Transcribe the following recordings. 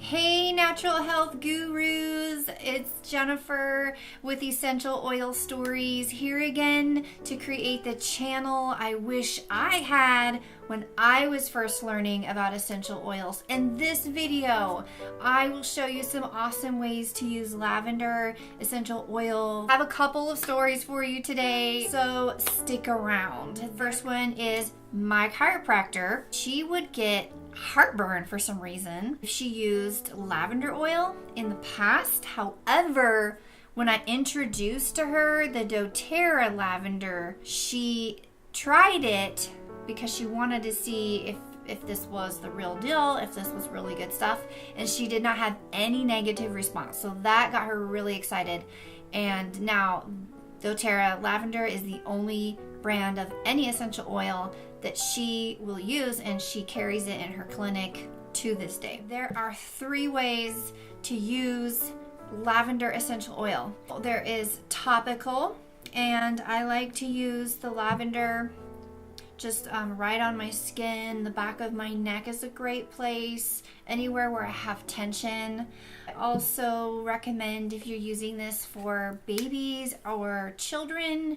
Hey natural health gurus, it's Jennifer with Essential Oil Stories here again to create the channel I wish I had when I was first learning about essential oils. In this video, I will show you some awesome ways to use lavender essential oil. I have a couple of stories for you today, so stick around. The first one is my chiropractor. She would get heartburn for some reason if she used lavender oil in the past. However, when I introduced to her the doTERRA lavender, she tried it because she wanted to see if this was the real deal, if this was really good stuff, and she did not have any negative response. So that got her really excited. And now doTERRA lavender is the only brand of any essential oil that she will use, and she carries it in her clinic to this day. There are 3 ways to use lavender essential oil. There is topical, and I like to use the lavender just right on my skin. The back of my neck is a great place, anywhere where I have tension. I also recommend, if you're using this for babies or children,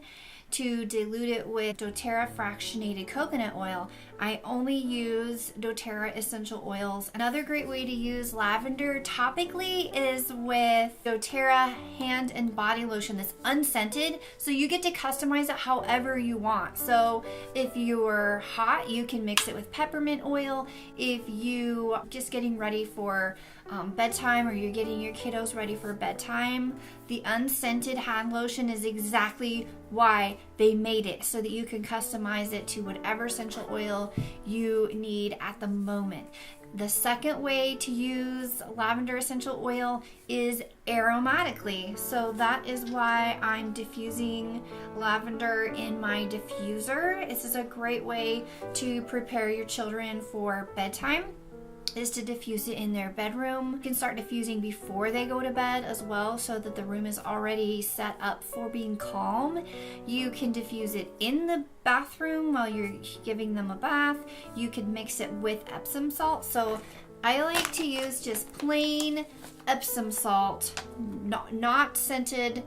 to dilute it with doTERRA fractionated coconut oil. I only use doTERRA essential oils. Another great way to use lavender topically is with doTERRA hand and body lotion that's unscented, so you get to customize it however you want. So if you're hot, you can mix it with peppermint oil. If you just getting ready for bedtime, or you're getting your kiddos ready for bedtime, the unscented hand lotion is exactly why they made it, so that you can customize it to whatever essential oil you need at the moment. The second way to use lavender essential oil is aromatically. So that is why I'm diffusing lavender in my diffuser. This is a great way to prepare your children for bedtime, is to diffuse it in their bedroom. You can start diffusing before they go to bed as well, so that the room is already set up for being calm. You can diffuse it in the bathroom while you're giving them a bath. You can mix it with Epsom salt. So I like to use just plain Epsom salt, not scented.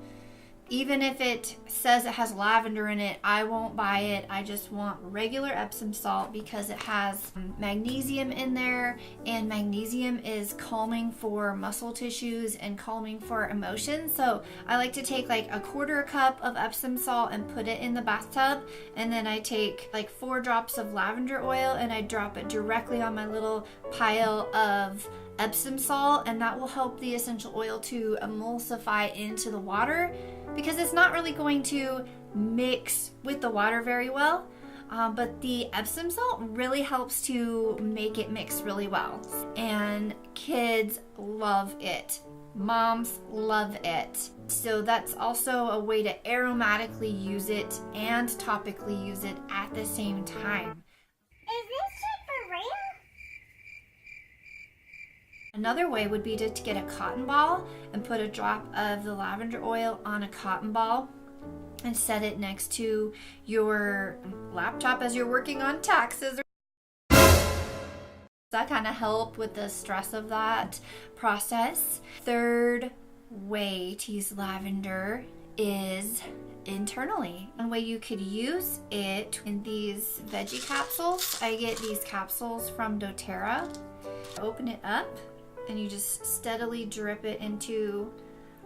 Even if it says it has lavender in it, I won't buy it. I just want regular Epsom salt because it has magnesium in there, and magnesium is calming for muscle tissues and calming for emotions. So I like to take like a 1/4 cup of Epsom salt and put it in the bathtub, and then I take like 4 drops of lavender oil and I drop it directly on my little pile of Epsom salt, and that will help the essential oil to emulsify into the water, because it's not really going to mix with the water very well, but the Epsom salt really helps to make it mix really well. And kids love it. Moms love it. So that's also a way to aromatically use it and topically use it at the same time. Is this super rain? Another way would be to get a cotton ball and put a drop of the lavender oil on a cotton ball and set it next to your laptop as you're working on taxes. That kind of help with the stress of that process. Third way to use lavender is internally. One way you could use it in these veggie capsules. I get these capsules from doTERRA. Open it up, and you just steadily drip it into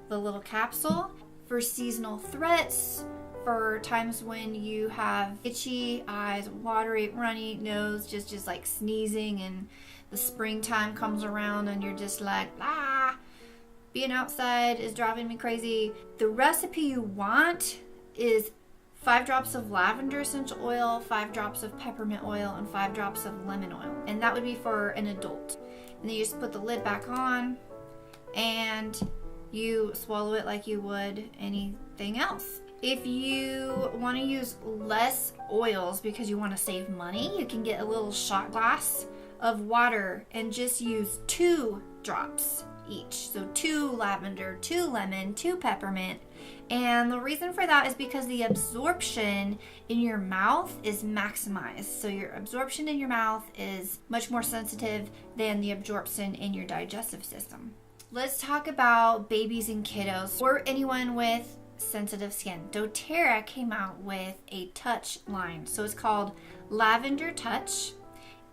the little capsule. For seasonal threats, for times when you have itchy eyes, watery, runny nose, just like sneezing, and the springtime comes around and you're just like, being outside is driving me crazy. The recipe you want is 5 drops of lavender essential oil, 5 drops of peppermint oil, and 5 drops of lemon oil. And that would be for an adult. And then you just put the lid back on and you swallow it like you would anything else. If you want to use less oils because you want to save money, you can get a little shot glass of water and just use 2 drops each. So 2 lavender, 2 lemon, 2 peppermint, And the reason for that is because the absorption in your mouth is maximized. So your absorption in your mouth is much more sensitive than the absorption in your digestive system. Let's talk about babies and kiddos or anyone with sensitive skin. doTERRA came out with a touch line. So it's called Lavender Touch.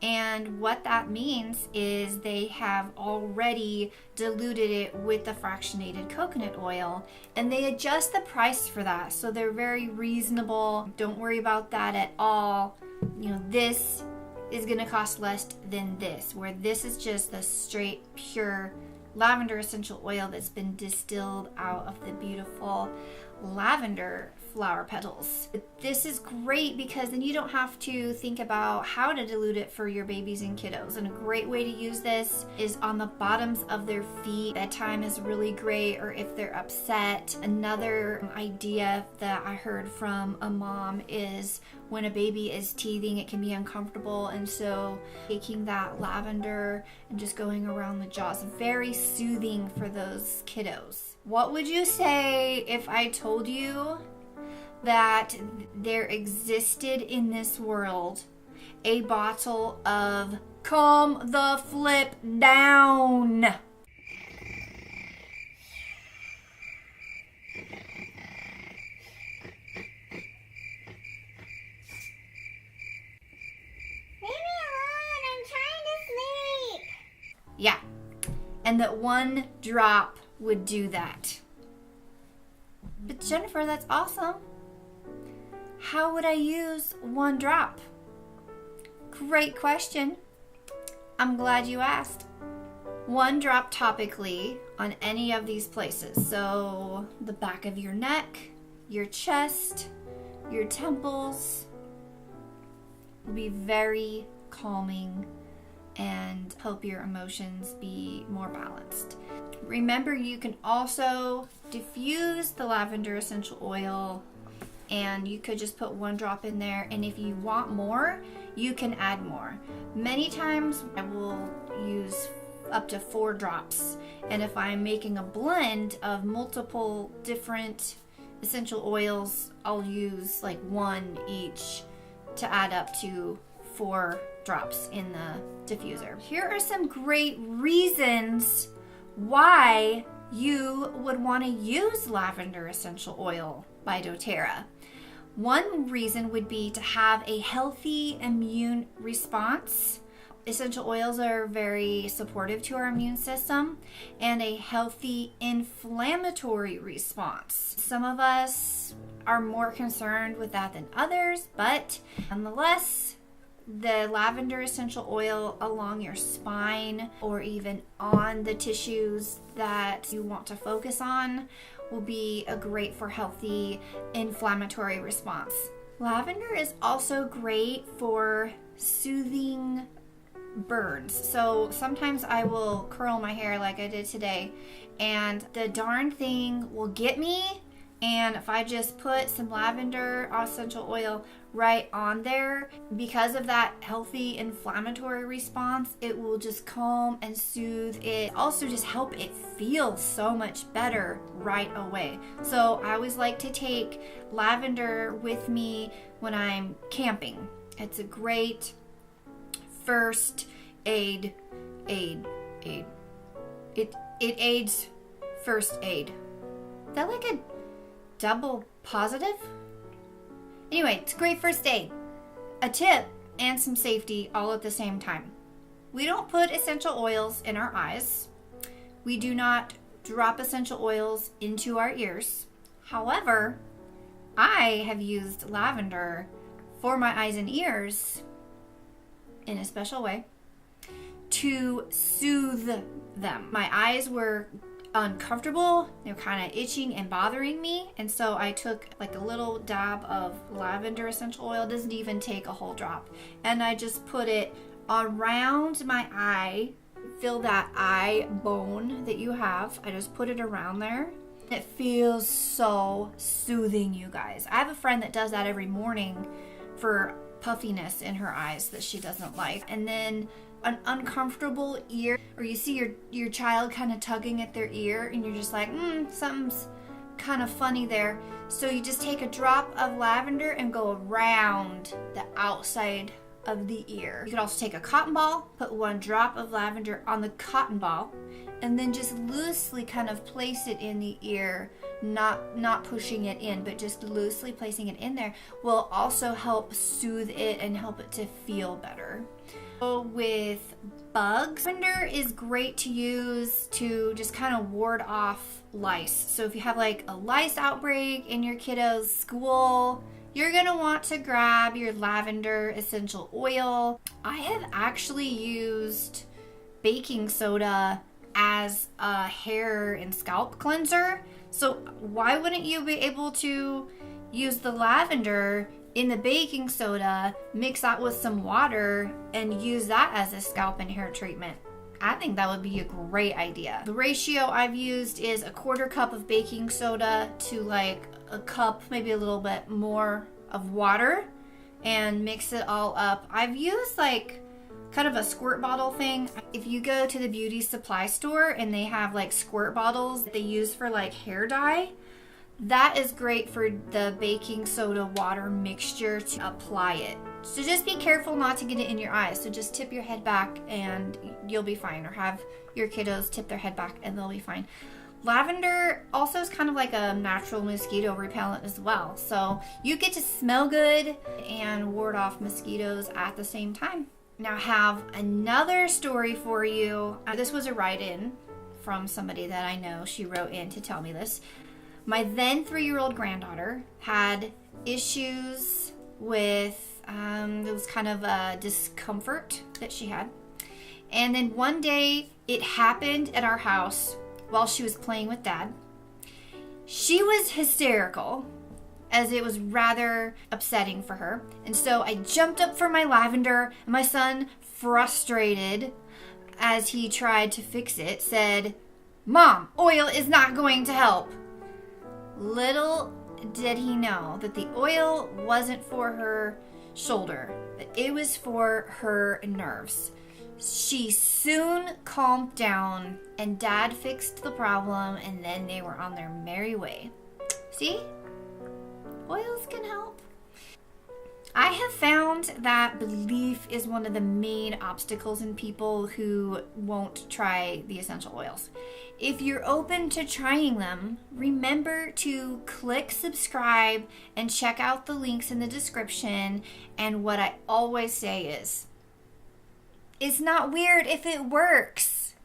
And what that means is they have already diluted it with the fractionated coconut oil, and they adjust the price for that. So they're very reasonable. Don't worry about that at all. You know, this is going to cost less than this, where this is just the straight pure lavender essential oil that's been distilled out of the beautiful lavender flower petals. This is great because then you don't have to think about how to dilute it for your babies and kiddos. And a great way to use this is on the bottoms of their feet. Bedtime is really great, or if they're upset. Another idea that I heard from a mom is when a baby is teething, it can be uncomfortable, and so taking that lavender and just going around the jaws, very soothing for those kiddos. What would you say if I told you that there existed in this world a bottle of Calm the Flip Down? Yeah, and that one drop would do that. But Jennifer, that's awesome. How would I use one drop? Great question. I'm glad you asked. One drop topically on any of these places. So the back of your neck, your chest, your temples will be very calming and help your emotions be more balanced. Remember, you can also diffuse the lavender essential oil, and you could just put one drop in there, and if you want more, you can add more. Many times I will use up to 4 drops, and if I'm making a blend of multiple different essential oils, I'll use like 1 each to add up to 4 drops in the diffuser. Here are some great reasons why you would want to use lavender essential oil by doTERRA. One reason would be to have a healthy immune response. Essential oils are very supportive to our immune system, and a healthy inflammatory response. Some of us are more concerned with that than others, but nonetheless, the lavender essential oil along your spine or even on the tissues that you want to focus on will be a great for healthy inflammatory response. Lavender is also great for soothing burns. So sometimes I will curl my hair like I did today, and the darn thing will get me. And if I just put some lavender essential oil right on there, because of that healthy inflammatory response, it will just calm and soothe it. Also just help it feel so much better right away. So I always like to take lavender with me when I'm camping. It's a great first aid. It aids first aid. Is that like a double positive? Anyway, it's great first aid. A tip and some safety all at the same time. We don't put essential oils in our eyes. We do not drop essential oils into our ears. However, I have used lavender for my eyes and ears in a special way to soothe them. My eyes were uncomfortable, they were kind of itching and bothering me, and so I took like a little dab of lavender essential oil. It doesn't even take a whole drop, and I just put it around my eye. Feel that eye bone that you have. I just put it around there. It feels so soothing, you guys. I have a friend that does that every morning for puffiness in her eyes that she doesn't like. And then an uncomfortable ear, or you see your child kind of tugging at their ear, and you're just like, something's kind of funny there. So you just take a drop of lavender and go around the outside of the ear. You could also take a cotton ball, put 1 drop of lavender on the cotton ball, and then just loosely kind of place it in the ear, not pushing it in, but just loosely placing it in there will also help soothe it and help it to feel better. So with bugs, lavender is great to use to just kind of ward off lice. So if you have like a lice outbreak in your kiddo's school, you're gonna want to grab your lavender essential oil. I have actually used baking soda as a hair and scalp cleanser. So why wouldn't you be able to use the lavender in the baking soda, mix that with some water, and use that as a scalp and hair treatment? I think that would be a great idea. The ratio I've used is a 1/4 cup of baking soda to like a cup, maybe a little bit more of water, and mix it all up. I've used like kind of a squirt bottle thing. If you go to the beauty supply store and they have like squirt bottles that they use for like hair dye, that is great for the baking soda water mixture to apply it. So just be careful not to get it in your eyes. So just tip your head back and you'll be fine, or have your kiddos tip their head back and they'll be fine. Lavender also is kind of like a natural mosquito repellent as well. So you get to smell good and ward off mosquitoes at the same time. Now I have another story for you. This was a write-in from somebody that I know. She wrote in to tell me this. My then 3-year-old granddaughter had issues with, it was kind of a discomfort that she had. And then one day it happened at our house while she was playing with Dad. She was hysterical, as it was rather upsetting for her. And so I jumped up for my lavender, and my son, frustrated as he tried to fix it, said, "Mom, oil is not going to help." Little did he know that the oil wasn't for her shoulder, but it was for her nerves. She soon calmed down, and Dad fixed the problem, and then they were on their merry way. See? Oils can help. I have found that belief is one of the main obstacles in people who won't try the essential oils. If you're open to trying them, remember to click subscribe and check out the links in the description. And what I always say is, it's not weird if it works.